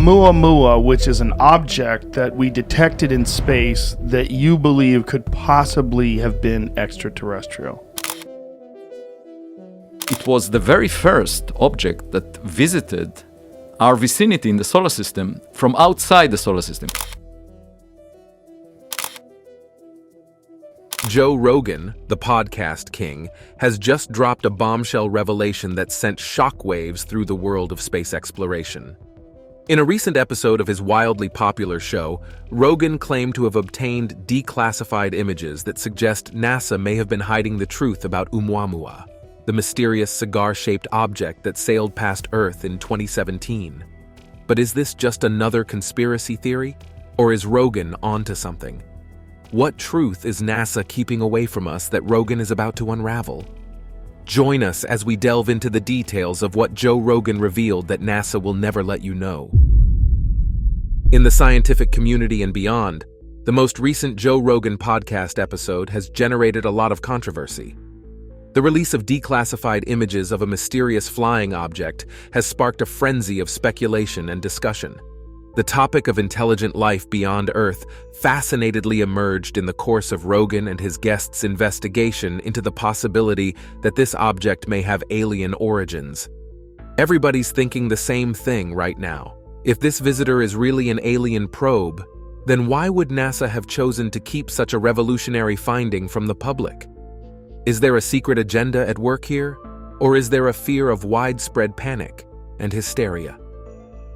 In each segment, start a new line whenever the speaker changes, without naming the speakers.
Oumuamua, which is an object that we detected in space that you believe could possibly have been extraterrestrial?
It was the very first object that visited our vicinity in the solar system from outside the solar system.
Joe Rogan, the podcast king, has just dropped a bombshell revelation that sent shockwaves through the world of space exploration. In a recent episode of his wildly popular show, Rogan claimed to have obtained declassified images that suggest NASA may have been hiding the truth about Oumuamua, the mysterious cigar-shaped object that sailed past Earth in 2017. But is this just another conspiracy theory? Or is Rogan onto something? What truth is NASA keeping away from us that Rogan is about to unravel? Join us as we delve into the details of what Joe Rogan revealed that NASA will never let you know. In the scientific community and beyond, the most recent Joe Rogan podcast episode has generated a lot of controversy. The release of declassified images of a mysterious flying object has sparked a frenzy of speculation and discussion. The topic of intelligent life beyond Earth fascinatedly emerged in the course of Rogan and his guests' investigation into the possibility that this object may have alien origins. Everybody's thinking the same thing right now. If this visitor is really an alien probe, then why would NASA have chosen to keep such a revolutionary finding from the public? Is there a secret agenda at work here? Or is there a fear of widespread panic and hysteria?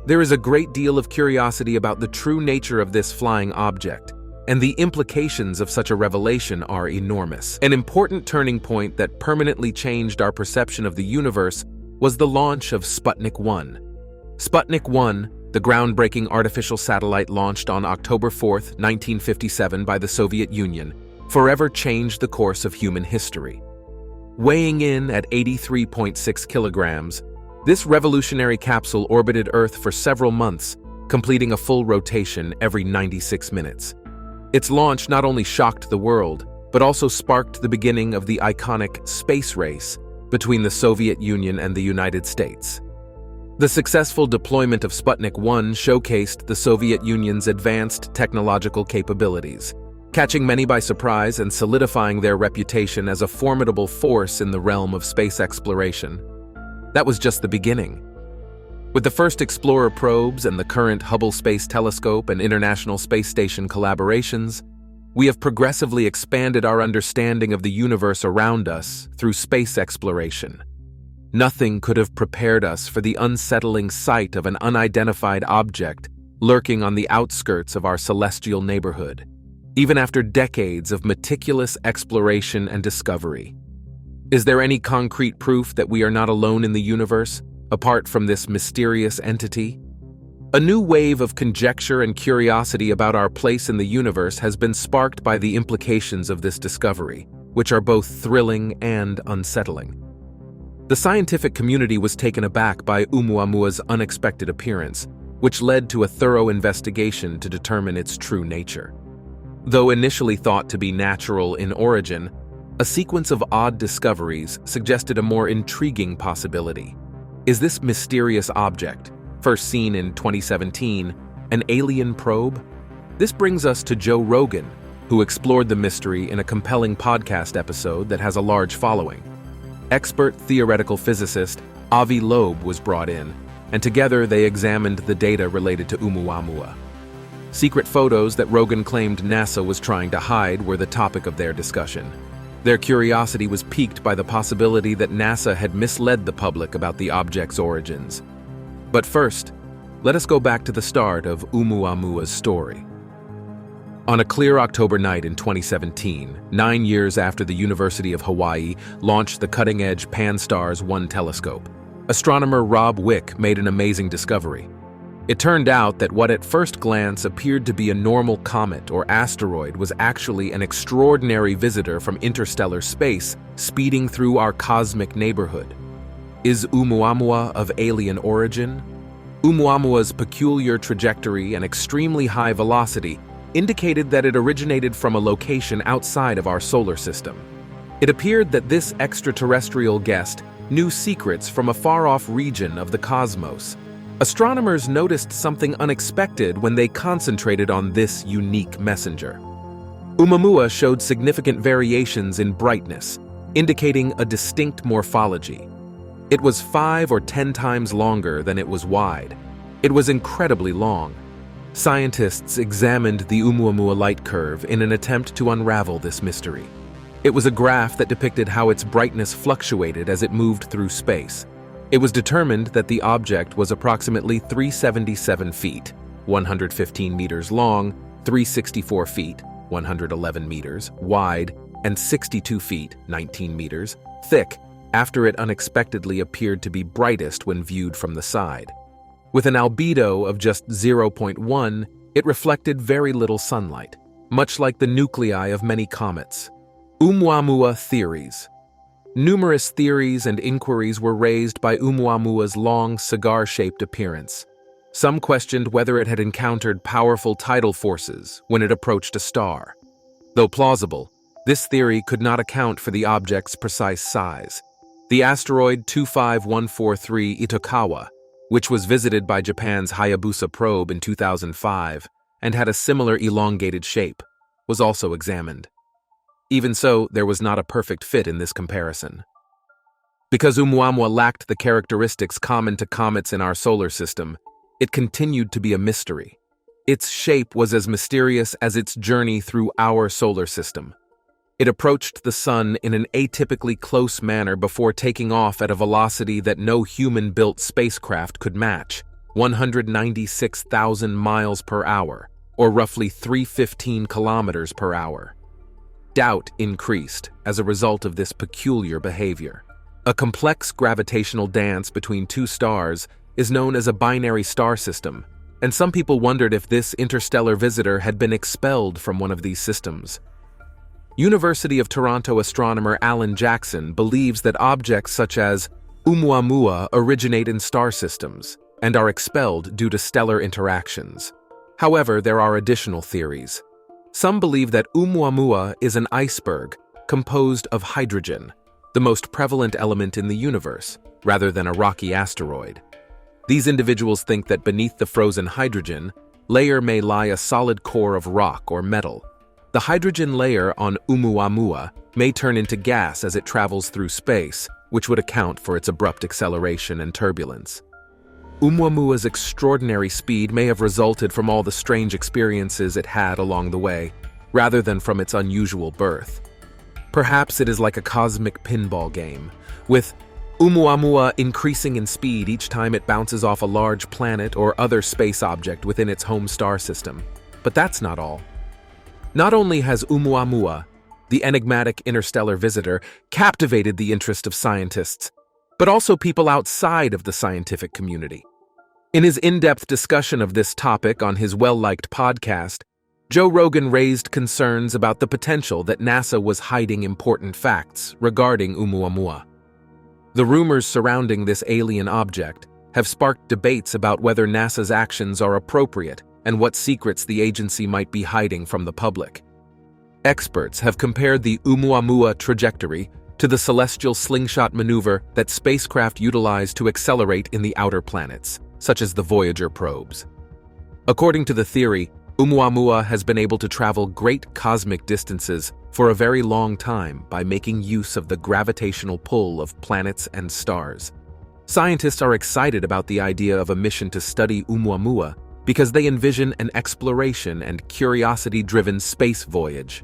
There is a great deal of curiosity about the true nature of this flying object, and the implications of such a revelation are enormous. An important turning point that permanently changed our perception of the universe was the launch of Sputnik 1. Sputnik 1, the groundbreaking artificial satellite launched on October 4, 1957 by the Soviet Union, forever changed the course of human history. Weighing in at 83.6 kilograms, this revolutionary capsule orbited Earth for several months, completing a full rotation every 96 minutes. Its launch not only shocked the world, but also sparked the beginning of the iconic space race between the Soviet Union and the United States. The successful deployment of Sputnik 1 showcased the Soviet Union's advanced technological capabilities, catching many by surprise and solidifying their reputation as a formidable force in the realm of space exploration. That was just the beginning. With the first Explorer probes and the current Hubble Space Telescope and International Space Station collaborations, we have progressively expanded our understanding of the universe around us through space exploration. Nothing could have prepared us for the unsettling sight of an unidentified object lurking on the outskirts of our celestial neighborhood, even after decades of meticulous exploration and discovery. Is there any concrete proof that we are not alone in the universe, apart from this mysterious entity? A new wave of conjecture and curiosity about our place in the universe has been sparked by the implications of this discovery, which are both thrilling and unsettling. The scientific community was taken aback by Oumuamua's unexpected appearance, which led to a thorough investigation to determine its true nature. Though initially thought to be natural in origin, a sequence of odd discoveries suggested a more intriguing possibility. Is this mysterious object, first seen in 2017, an alien probe? This brings us to Joe Rogan, who explored the mystery in a compelling podcast episode that has a large following. Expert theoretical physicist Avi Loeb was brought in, and together they examined the data related to Oumuamua. Secret photos that Rogan claimed NASA was trying to hide were the topic of their discussion. Their curiosity was piqued by the possibility that NASA had misled the public about the object's origins. But first, let us go back to the start of Oumuamua's story. On a clear October night in 2017, 9 years after the University of Hawaii launched the cutting-edge Pan-STARRS 1 telescope, astronomer Rob Wick made an amazing discovery. It turned out that what at first glance appeared to be a normal comet or asteroid was actually an extraordinary visitor from interstellar space speeding through our cosmic neighborhood. Is Oumuamua of alien origin? Oumuamua's peculiar trajectory and extremely high velocity indicated that it originated from a location outside of our solar system. It appeared that this extraterrestrial guest knew secrets from a far-off region of the cosmos, Astronomers noticed something unexpected when they concentrated on this unique messenger. Oumuamua showed significant variations in brightness, indicating a distinct morphology. It was 5 or 10 times longer than it was wide. It was incredibly long. Scientists examined the Oumuamua light curve in an attempt to unravel this mystery. It was a graph that depicted how its brightness fluctuated as it moved through space. It was determined that the object was approximately 377 feet, 115 meters long, 364 feet, 111 meters, wide, and 62 feet, 19 meters, thick, after it unexpectedly appeared to be brightest when viewed from the side. With an albedo of just 0.1, it reflected very little sunlight, much like the nuclei of many comets. Oumuamua theories. Numerous theories and inquiries were raised by Oumuamua's long, cigar-shaped appearance. Some questioned whether it had encountered powerful tidal forces when it approached a star. Though plausible, this theory could not account for the object's precise size. The asteroid 25143 Itokawa, which was visited by Japan's Hayabusa probe in 2005 and had a similar elongated shape, was also examined. Even so, there was not a perfect fit in this comparison. Because Oumuamua lacked the characteristics common to comets in our solar system, it continued to be a mystery. Its shape was as mysterious as its journey through our solar system. It approached the sun in an atypically close manner before taking off at a velocity that no human-built spacecraft could match, 196,000 miles per hour, or roughly 315 kilometers per hour. Doubt increased as a result of this peculiar behavior. A complex gravitational dance between two stars is known as a binary star system, and some people wondered if this interstellar visitor had been expelled from one of these systems. University of Toronto astronomer Alan Jackson believes that objects such as Oumuamua originate in star systems and are expelled due to stellar interactions. However, there are additional theories. Some believe that Oumuamua is an iceberg composed of hydrogen, the most prevalent element in the universe, rather than a rocky asteroid. These individuals think that beneath the frozen hydrogen layer may lie a solid core of rock or metal. The hydrogen layer on Oumuamua may turn into gas as it travels through space, which would account for its abrupt acceleration and turbulence. Oumuamua's extraordinary speed may have resulted from all the strange experiences it had along the way, rather than from its unusual birth. Perhaps it is like a cosmic pinball game, with Oumuamua increasing in speed each time it bounces off a large planet or other space object within its home star system. But that's not all. Not only has Oumuamua, the enigmatic interstellar visitor, captivated the interest of scientists, but also people outside of the scientific community. In his in-depth discussion of this topic on his well-liked podcast, Joe Rogan raised concerns about the potential that NASA was hiding important facts regarding Oumuamua. The rumors surrounding this alien object have sparked debates about whether NASA's actions are appropriate and what secrets the agency might be hiding from the public. Experts have compared the Oumuamua trajectory to the celestial slingshot maneuver that spacecraft utilize to accelerate in the outer planets, such as the Voyager probes. According to the theory, Oumuamua has been able to travel great cosmic distances for a very long time by making use of the gravitational pull of planets and stars. Scientists are excited about the idea of a mission to study Oumuamua because they envision an exploration and curiosity-driven space voyage.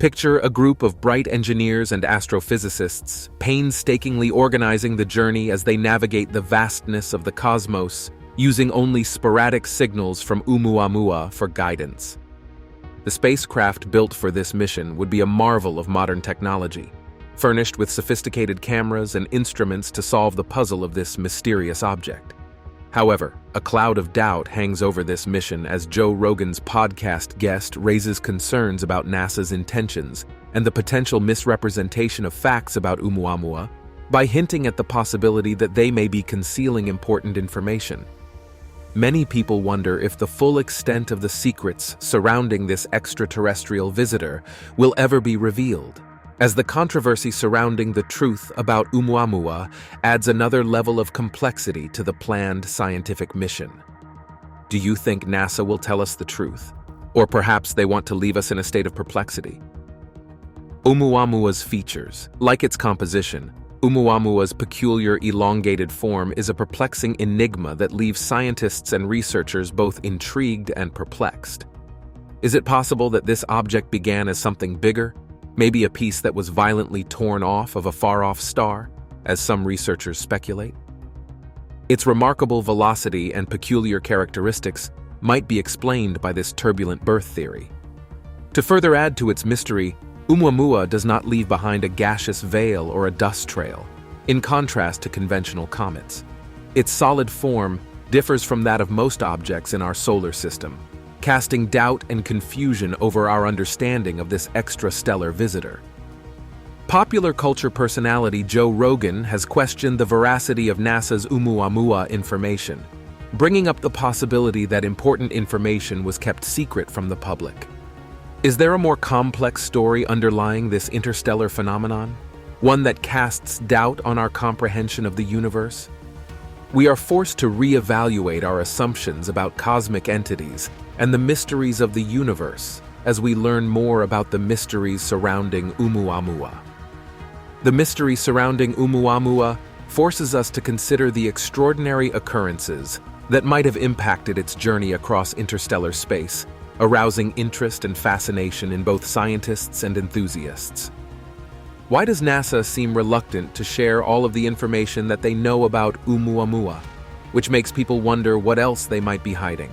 Picture a group of bright engineers and astrophysicists painstakingly organizing the journey as they navigate the vastness of the cosmos, using only sporadic signals from Oumuamua for guidance. The spacecraft built for this mission would be a marvel of modern technology, furnished with sophisticated cameras and instruments to solve the puzzle of this mysterious object. However, a cloud of doubt hangs over this mission as Joe Rogan's podcast guest raises concerns about NASA's intentions and the potential misrepresentation of facts about Oumuamua by hinting at the possibility that they may be concealing important information. Many people wonder if the full extent of the secrets surrounding this extraterrestrial visitor will ever be revealed. as the controversy surrounding the truth about Oumuamua adds another level of complexity to the planned scientific mission. Do you think NASA will tell us the truth? Or perhaps they want to leave us in a state of perplexity? Oumuamua's features, like its composition, Oumuamua's peculiar elongated form is a perplexing enigma that leaves scientists and researchers both intrigued and perplexed. Is it possible that this object began as something bigger, maybe a piece that was violently torn off of a far-off star, as some researchers speculate? Its remarkable velocity and peculiar characteristics might be explained by this turbulent birth theory. To further add to its mystery, Oumuamua does not leave behind a gaseous veil or a dust trail, in contrast to conventional comets. Its solid form differs from that of most objects in our solar system, casting doubt and confusion over our understanding of this extrastellar visitor. Popular culture personality Joe Rogan has questioned the veracity of NASA's Oumuamua information, bringing up the possibility that important information was kept secret from the public. Is there a more complex story underlying this interstellar phenomenon? One that casts doubt on our comprehension of the universe? We are forced to reevaluate our assumptions about cosmic entities and the mysteries of the universe as we learn more about the mysteries surrounding Oumuamua. The mystery surrounding Oumuamua forces us to consider the extraordinary occurrences that might have impacted its journey across interstellar space, arousing interest and fascination in both scientists and enthusiasts. Why does NASA seem reluctant to share all of the information that they know about Oumuamua, which makes people wonder what else they might be hiding?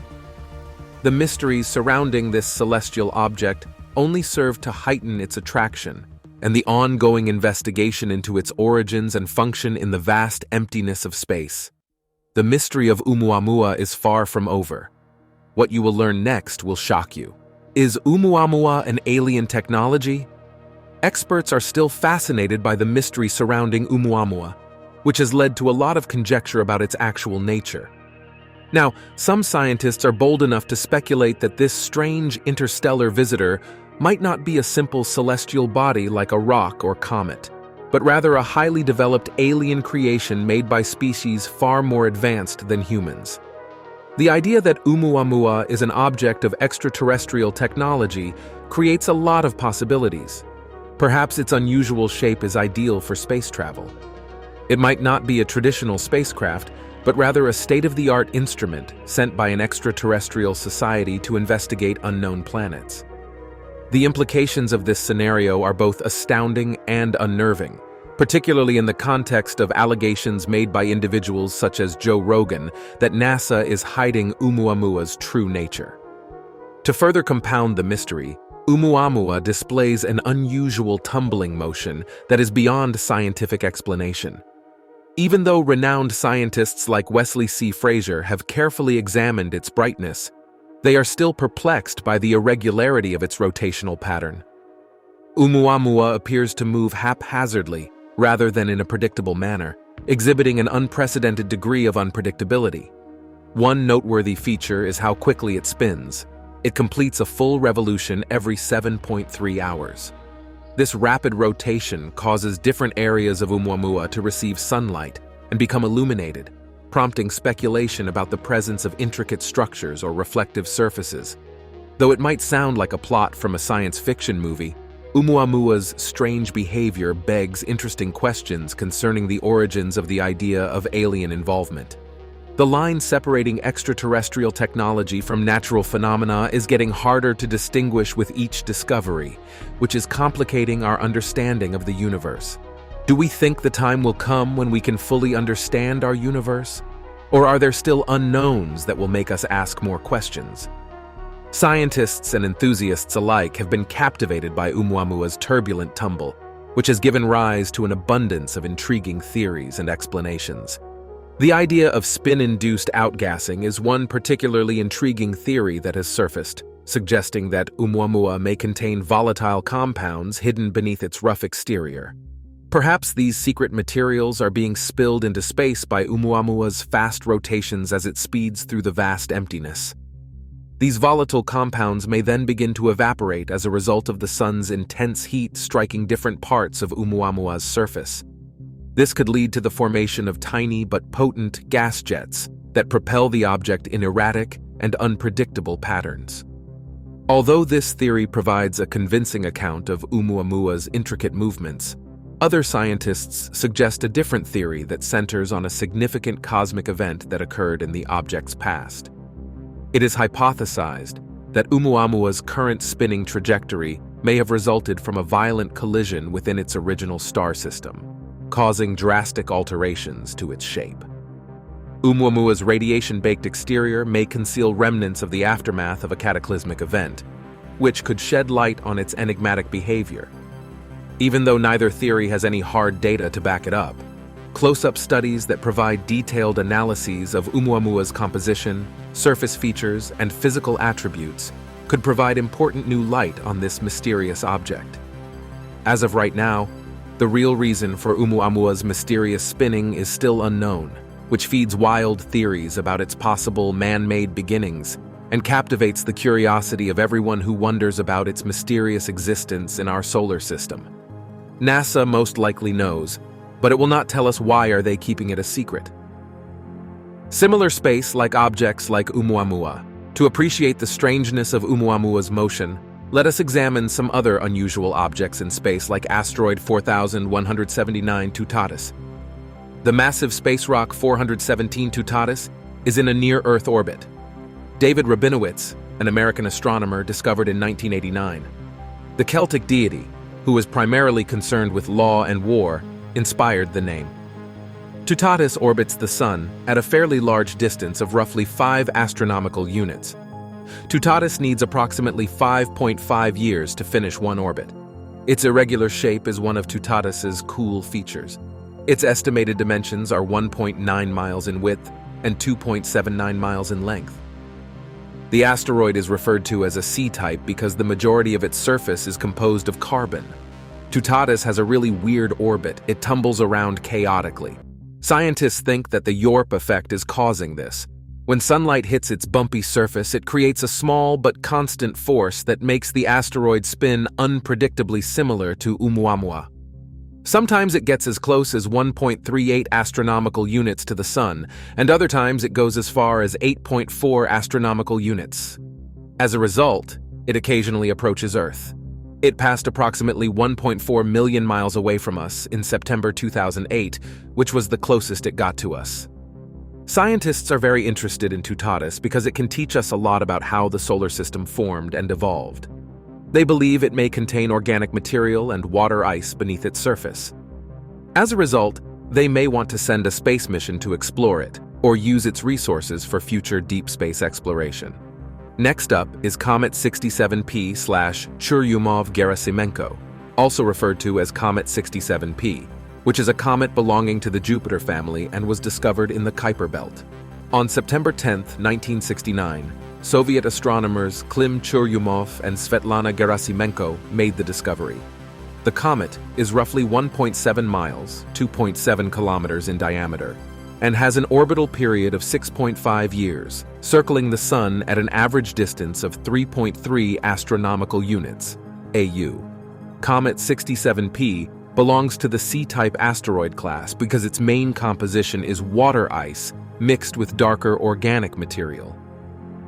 The mysteries surrounding this celestial object only serve to heighten its attraction, and the ongoing investigation into its origins and function in the vast emptiness of space. The mystery of Oumuamua is far from over. What you will learn next will shock you. Is Oumuamua an alien technology? Experts are still fascinated by the mystery surrounding Oumuamua, which has led to a lot of conjecture about its actual nature. Now, some scientists are bold enough to speculate that this strange interstellar visitor might not be a simple celestial body like a rock or comet, but rather a highly developed alien creation made by species far more advanced than humans. The idea that Oumuamua is an object of extraterrestrial technology creates a lot of possibilities. Perhaps its unusual shape is ideal for space travel. It might not be a traditional spacecraft, but rather a state-of-the-art instrument sent by an extraterrestrial society to investigate unknown planets. The implications of this scenario are both astounding and unnerving, particularly in the context of allegations made by individuals such as Joe Rogan that NASA is hiding Oumuamua's true nature. To further compound the mystery, Oumuamua displays an unusual tumbling motion that is beyond scientific explanation. Even though renowned scientists like Wesley C. Fraser have carefully examined its brightness, they are still perplexed by the irregularity of its rotational pattern. Oumuamua appears to move haphazardly, rather than in a predictable manner, exhibiting an unprecedented degree of unpredictability. One noteworthy feature is how quickly it spins. It completes a full revolution every 7.3 hours. This rapid rotation causes different areas of Oumuamua to receive sunlight and become illuminated, prompting speculation about the presence of intricate structures or reflective surfaces. Though it might sound like a plot from a science fiction movie, Oumuamua's strange behavior begs interesting questions concerning the origins of the idea of alien involvement. The line separating extraterrestrial technology from natural phenomena is getting harder to distinguish with each discovery, which is complicating our understanding of the universe. Do we think the time will come when we can fully understand our universe? Or are there still unknowns that will make us ask more questions? Scientists and enthusiasts alike have been captivated by Oumuamua's turbulent tumble, which has given rise to an abundance of intriguing theories and explanations. The idea of spin-induced outgassing is one particularly intriguing theory that has surfaced, suggesting that Oumuamua may contain volatile compounds hidden beneath its rough exterior. Perhaps these secret materials are being spilled into space by Oumuamua's fast rotations as it speeds through the vast emptiness. These volatile compounds may then begin to evaporate as a result of the sun's intense heat striking different parts of Oumuamua's surface. This could lead to the formation of tiny but potent gas jets that propel the object in erratic and unpredictable patterns. Although this theory provides a convincing account of Oumuamua's intricate movements, other scientists suggest a different theory that centers on a significant cosmic event that occurred in the object's past. It is hypothesized that Oumuamua's current spinning trajectory may have resulted from a violent collision within its original star system, causing drastic alterations to its shape. Oumuamua's radiation-baked exterior may conceal remnants of the aftermath of a cataclysmic event, which could shed light on its enigmatic behavior. Even though neither theory has any hard data to back it up, close-up studies that provide detailed analyses of Oumuamua's composition, surface features, and physical attributes could provide important new light on this mysterious object. As of right now, the real reason for Oumuamua's mysterious spinning is still unknown, which feeds wild theories about its possible man-made beginnings and captivates the curiosity of everyone who wonders about its mysterious existence in our solar system. NASA most likely knows, but it will not tell us why are they keeping it a secret. Similar space-like objects like Oumuamua. To appreciate the strangeness of Oumuamua's motion, let us examine some other unusual objects in space like asteroid 4179 Tuatatis. The massive space rock 417 Tuatatis is in a near-Earth orbit. David Rabinowitz, an American astronomer, discovered in 1989. The Celtic deity, who was primarily concerned with law and war, inspired the name. Tuatatis orbits the Sun at a fairly large distance of roughly 5 astronomical units. Tuatatis needs approximately 5.5 years to finish one orbit. Its irregular shape is one of Tuatatis's cool features. Its estimated dimensions are 1.9 miles in width and 2.79 miles in length. The asteroid is referred to as a C-type because the majority of its surface is composed of carbon. Tuatatis has a really weird orbit. It tumbles around chaotically. Scientists think that the Yorp effect is causing this. When sunlight hits its bumpy surface, it creates a small but constant force that makes the asteroid spin unpredictably similar to Oumuamua. Sometimes it gets as close as 1.38 astronomical units to the Sun, and other times it goes as far as 8.4 astronomical units. As a result, it occasionally approaches Earth. It passed approximately 1.4 million miles away from us in September 2008, which was the closest it got to us. Scientists are very interested in Tuatatis because it can teach us a lot about how the solar system formed and evolved. They believe it may contain organic material and water ice beneath its surface. As a result, they may want to send a space mission to explore it, or use its resources for future deep space exploration. Next up is Comet 67P/Churyumov-Gerasimenko, also referred to as Comet 67P, which is a comet belonging to the Jupiter family and was discovered in the Kuiper Belt. On September 10, 1969, Soviet astronomers Klim Churyumov and Svetlana Gerasimenko made the discovery. The comet is roughly 1.7 miles, 2.7 kilometers in diameter, and has an orbital period of 6.5 years, circling the Sun at an average distance of 3.3 astronomical units, AU. Comet 67P belongs to the C-type asteroid class because its main composition is water ice mixed with darker organic material.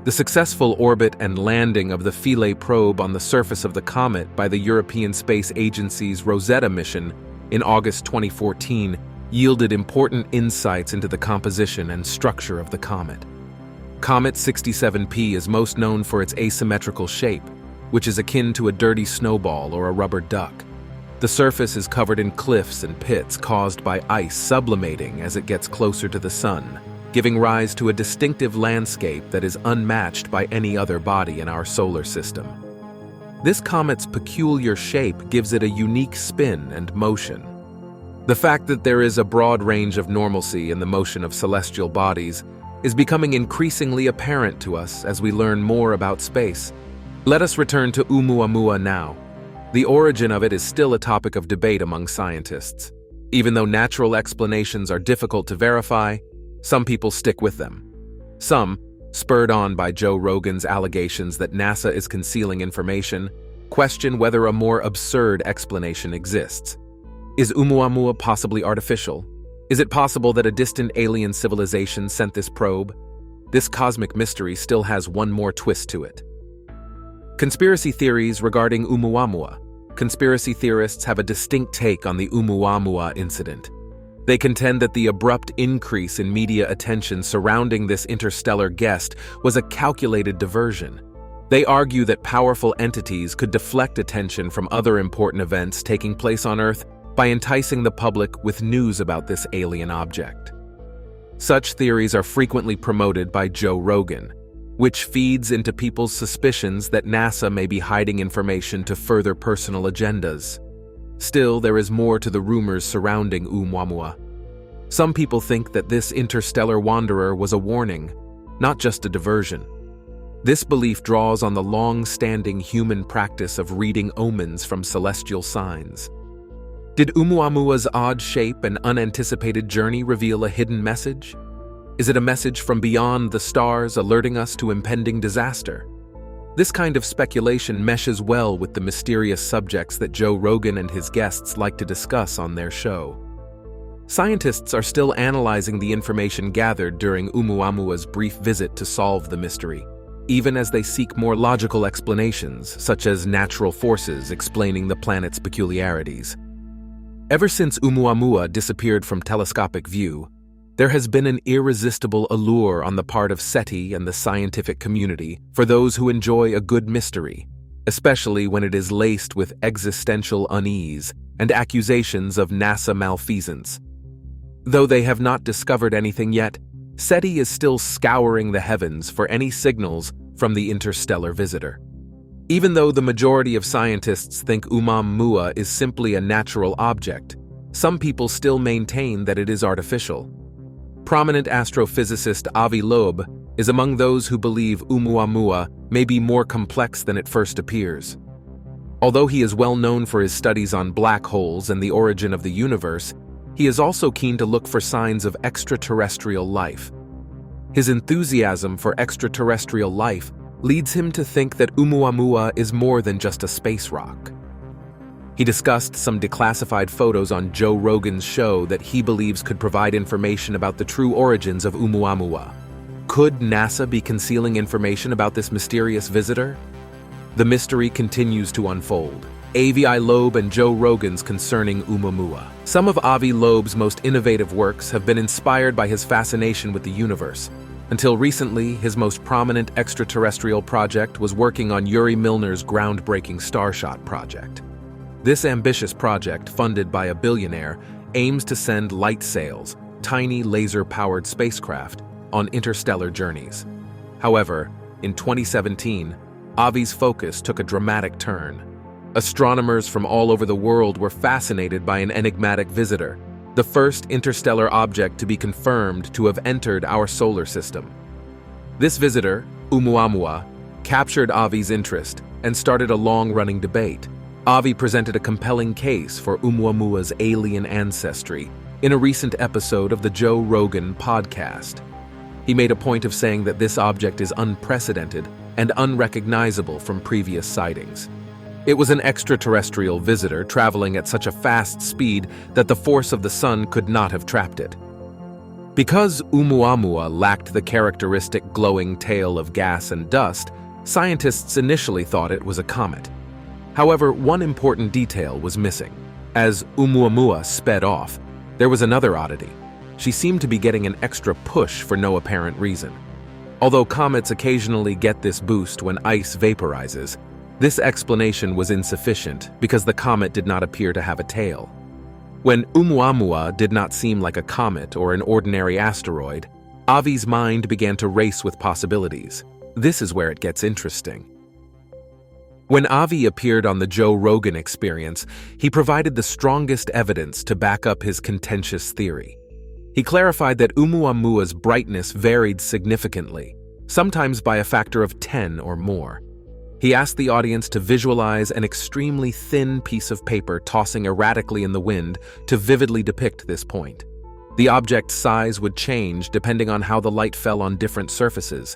The successful orbit and landing of the Philae probe on the surface of the comet by the European Space Agency's Rosetta mission in August 2014 yielded important insights into the composition and structure of the comet. Comet 67P is most known for its asymmetrical shape, which is akin to a dirty snowball or a rubber duck. The surface is covered in cliffs and pits caused by ice sublimating as it gets closer to the Sun, giving rise to a distinctive landscape that is unmatched by any other body in our solar system. This comet's peculiar shape gives it a unique spin and motion. The fact that there is a broad range of normalcy in the motion of celestial bodies is becoming increasingly apparent to us as we learn more about space. Let us return to Oumuamua now. The origin of it is still a topic of debate among scientists. Even though natural explanations are difficult to verify, some people stick with them. Some, spurred on by Joe Rogan's allegations that NASA is concealing information, question whether a more absurd explanation exists. Is Oumuamua possibly artificial? Is it possible that a distant alien civilization sent this probe? This cosmic mystery still has one more twist to it. Conspiracy theories regarding Oumuamua. Conspiracy theorists have a distinct take on the Oumuamua incident. They contend that the abrupt increase in media attention surrounding this interstellar guest was a calculated diversion. They argue that powerful entities could deflect attention from other important events taking place on Earth by enticing the public with news about this alien object. Such theories are frequently promoted by Joe Rogan, which feeds into people's suspicions that NASA may be hiding information to further personal agendas. Still, there is more to the rumors surrounding Oumuamua. Some people think that this interstellar wanderer was a warning, not just a diversion. This belief draws on the long-standing human practice of reading omens from celestial signs. Did Oumuamua's odd shape and unanticipated journey reveal a hidden message? Is it a message from beyond the stars alerting us to impending disaster? This kind of speculation meshes well with the mysterious subjects that Joe Rogan and his guests like to discuss on their show. Scientists are still analyzing the information gathered during Oumuamua's brief visit to solve the mystery, even as they seek more logical explanations, such as natural forces explaining the planet's peculiarities. Ever since Oumuamua disappeared from telescopic view, there has been an irresistible allure on the part of SETI and the scientific community for those who enjoy a good mystery, especially when it is laced with existential unease and accusations of NASA malfeasance. Though they have not discovered anything yet, SETI is still scouring the heavens for any signals from the interstellar visitor. Even though the majority of scientists think Oumuamua is simply a natural object, some people still maintain that it is artificial. Prominent astrophysicist Avi Loeb is among those who believe Oumuamua may be more complex than it first appears. Although he is well known for his studies on black holes and the origin of the universe, he is also keen to look for signs of extraterrestrial life. His enthusiasm for extraterrestrial life leads him to think that Oumuamua is more than just a space rock. He discussed some declassified photos on Joe Rogan's show that he believes could provide information about the true origins of Oumuamua. Could NASA be concealing information about this mysterious visitor? The mystery continues to unfold. Avi Loeb and Joe Rogan's concerning Oumuamua. Some of Avi Loeb's most innovative works have been inspired by his fascination with the universe. Until recently, his most prominent extraterrestrial project was working on Yuri Milner's groundbreaking Starshot project. This ambitious project, funded by a billionaire, aims to send light sails, tiny laser-powered spacecraft, on interstellar journeys. However, in 2017, Avi's focus took a dramatic turn. Astronomers from all over the world were fascinated by an enigmatic visitor, the first interstellar object to be confirmed to have entered our solar system. This visitor, Oumuamua, captured Avi's interest and started a long-running debate. Avi presented a compelling case for Oumuamua's alien ancestry in a recent episode of the Joe Rogan podcast. He made a point of saying that this object is unprecedented and unrecognizable from previous sightings. It was an extraterrestrial visitor traveling at such a fast speed that the force of the sun could not have trapped it. Because Oumuamua lacked the characteristic glowing tail of gas and dust, scientists initially thought it was a comet. However, one important detail was missing. As Oumuamua sped off, there was another oddity. She seemed to be getting an extra push for no apparent reason. Although comets occasionally get this boost when ice vaporizes, this explanation was insufficient because the comet did not appear to have a tail. When Oumuamua did not seem like a comet or an ordinary asteroid, Avi's mind began to race with possibilities. This is where it gets interesting. When Avi appeared on the Joe Rogan Experience, he provided the strongest evidence to back up his contentious theory. He clarified that Oumuamua's brightness varied significantly, sometimes by a factor of 10 or more. He asked the audience to visualize an extremely thin piece of paper tossing erratically in the wind to vividly depict this point. The object's size would change depending on how the light fell on different surfaces.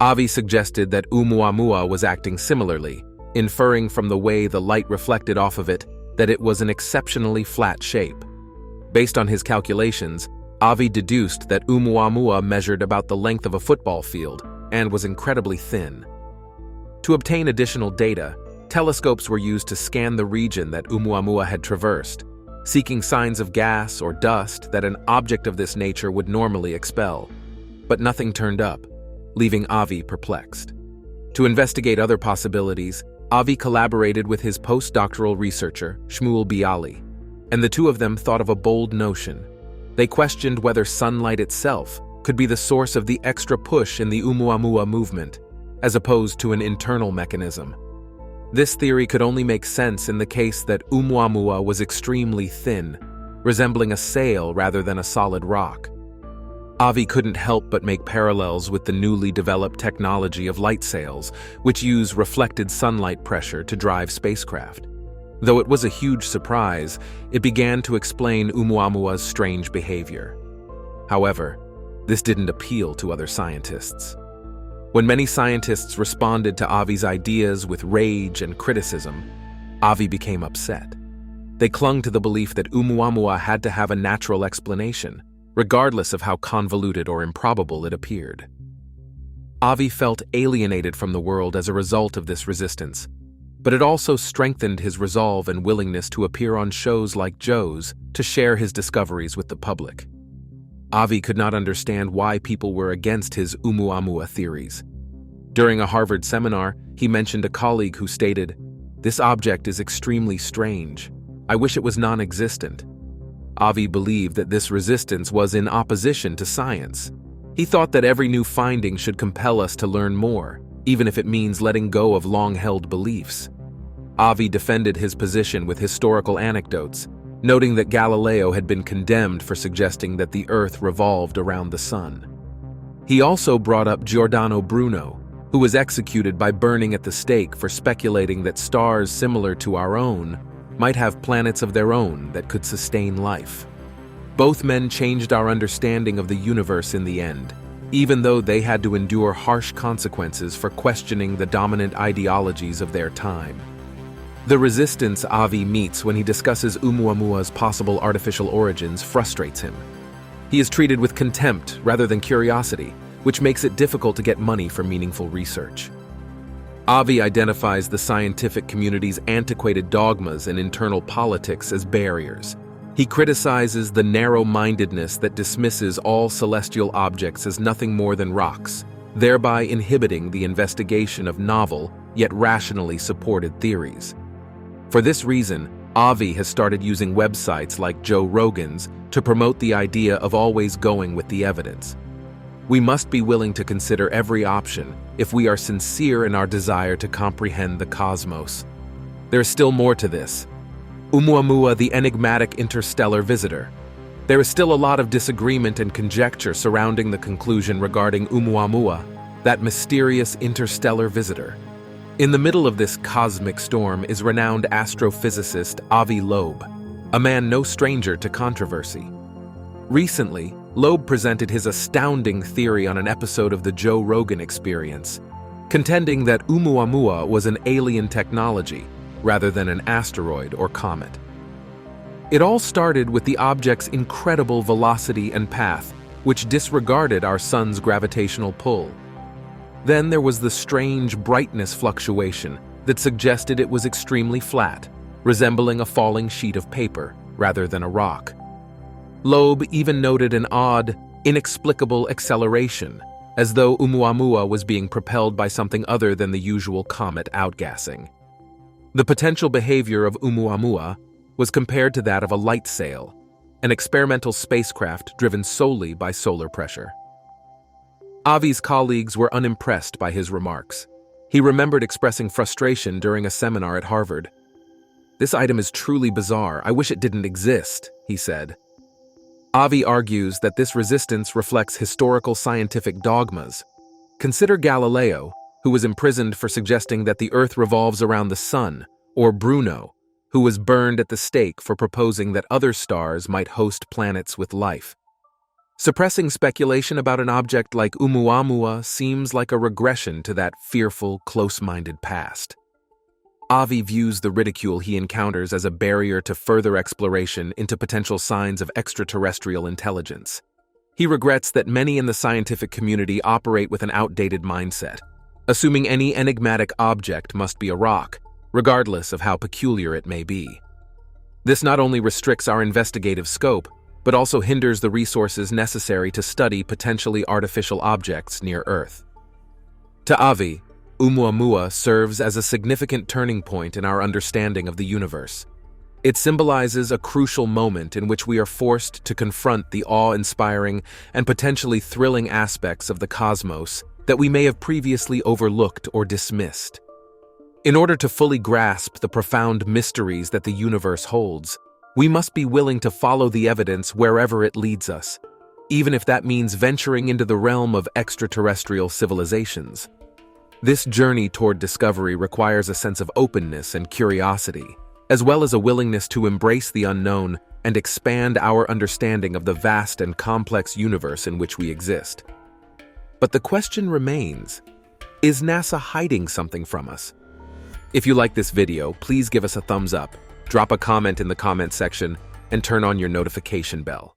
Avi suggested that Oumuamua was acting similarly, inferring from the way the light reflected off of it that it was an exceptionally flat shape. Based on his calculations, Avi deduced that Oumuamua measured about the length of a football field and was incredibly thin. To obtain additional data, telescopes were used to scan the region that Oumuamua had traversed, seeking signs of gas or dust that an object of this nature would normally expel. But nothing turned up, leaving Avi perplexed. To investigate other possibilities, Avi collaborated with his postdoctoral researcher, Shmuel Bialy, and the two of them thought of a bold notion. They questioned whether sunlight itself could be the source of the extra push in the Oumuamua movement, as opposed to an internal mechanism. This theory could only make sense in the case that Oumuamua was extremely thin, resembling a sail rather than a solid rock. Avi couldn't help but make parallels with the newly developed technology of light sails, which use reflected sunlight pressure to drive spacecraft. Though it was a huge surprise, it began to explain Oumuamua's strange behavior. However, this didn't appeal to other scientists. When many scientists responded to Avi's ideas with rage and criticism, Avi became upset. They clung to the belief that Oumuamua had to have a natural explanation, regardless of how convoluted or improbable it appeared. Avi felt alienated from the world as a result of this resistance, but it also strengthened his resolve and willingness to appear on shows like Joe's to share his discoveries with the public. Avi could not understand why people were against his Oumuamua theories. During a Harvard seminar, he mentioned a colleague who stated, "This object is extremely strange. I wish it was non-existent." Avi believed that this resistance was in opposition to science. He thought that every new finding should compel us to learn more, even if it means letting go of long-held beliefs. Avi defended his position with historical anecdotes, noting that Galileo had been condemned for suggesting that the Earth revolved around the Sun. He also brought up Giordano Bruno, who was executed by burning at the stake for speculating that stars similar to our own might have planets of their own that could sustain life. Both men changed our understanding of the universe in the end, even though they had to endure harsh consequences for questioning the dominant ideologies of their time. The resistance Avi meets when he discusses Oumuamua's possible artificial origins frustrates him. He is treated with contempt rather than curiosity, which makes it difficult to get money for meaningful research. Avi identifies the scientific community's antiquated dogmas and internal politics as barriers. He criticizes the narrow-mindedness that dismisses all celestial objects as nothing more than rocks, thereby inhibiting the investigation of novel, yet rationally supported theories. For this reason, Avi has started using websites like Joe Rogan's to promote the idea of always going with the evidence. We must be willing to consider every option if we are sincere in our desire to comprehend the cosmos. There is still more to this. Oumuamua, the enigmatic interstellar visitor. There is still a lot of disagreement and conjecture surrounding the conclusion regarding Oumuamua, that mysterious interstellar visitor. In the middle of this cosmic storm is renowned astrophysicist Avi Loeb, a man no stranger to controversy. Recently, Loeb presented his astounding theory on an episode of the Joe Rogan Experience, contending that Oumuamua was an alien technology rather than an asteroid or comet. It all started with the object's incredible velocity and path, which disregarded our sun's gravitational pull. Then there was the strange brightness fluctuation that suggested it was extremely flat, resembling a falling sheet of paper rather than a rock. Loeb even noted an odd, inexplicable acceleration, as though Oumuamua was being propelled by something other than the usual comet outgassing. The potential behavior of Oumuamua was compared to that of a light sail, an experimental spacecraft driven solely by solar pressure. Avi's colleagues were unimpressed by his remarks. He remembered expressing frustration during a seminar at Harvard. "This item is truly bizarre. I wish it didn't exist," he said. Avi argues that this resistance reflects historical scientific dogmas. Consider Galileo, who was imprisoned for suggesting that the Earth revolves around the Sun, or Bruno, who was burned at the stake for proposing that other stars might host planets with life. Suppressing speculation about an object like Oumuamua seems like a regression to that fearful, close-minded past. Avi views the ridicule he encounters as a barrier to further exploration into potential signs of extraterrestrial intelligence. He regrets that many in the scientific community operate with an outdated mindset, assuming any enigmatic object must be a rock, regardless of how peculiar it may be. This not only restricts our investigative scope, but also hinders the resources necessary to study potentially artificial objects near Earth. To Avi, Oumuamua serves as a significant turning point in our understanding of the universe. It symbolizes a crucial moment in which we are forced to confront the awe-inspiring and potentially thrilling aspects of the cosmos that we may have previously overlooked or dismissed. In order to fully grasp the profound mysteries that the universe holds, we must be willing to follow the evidence wherever it leads us, even if that means venturing into the realm of extraterrestrial civilizations. This journey toward discovery requires a sense of openness and curiosity, as well as a willingness to embrace the unknown and expand our understanding of the vast and complex universe in which we exist. But the question remains, is NASA hiding something from us? If you like this video, please give us a thumbs up, drop a comment in the comment section, and turn on your notification bell.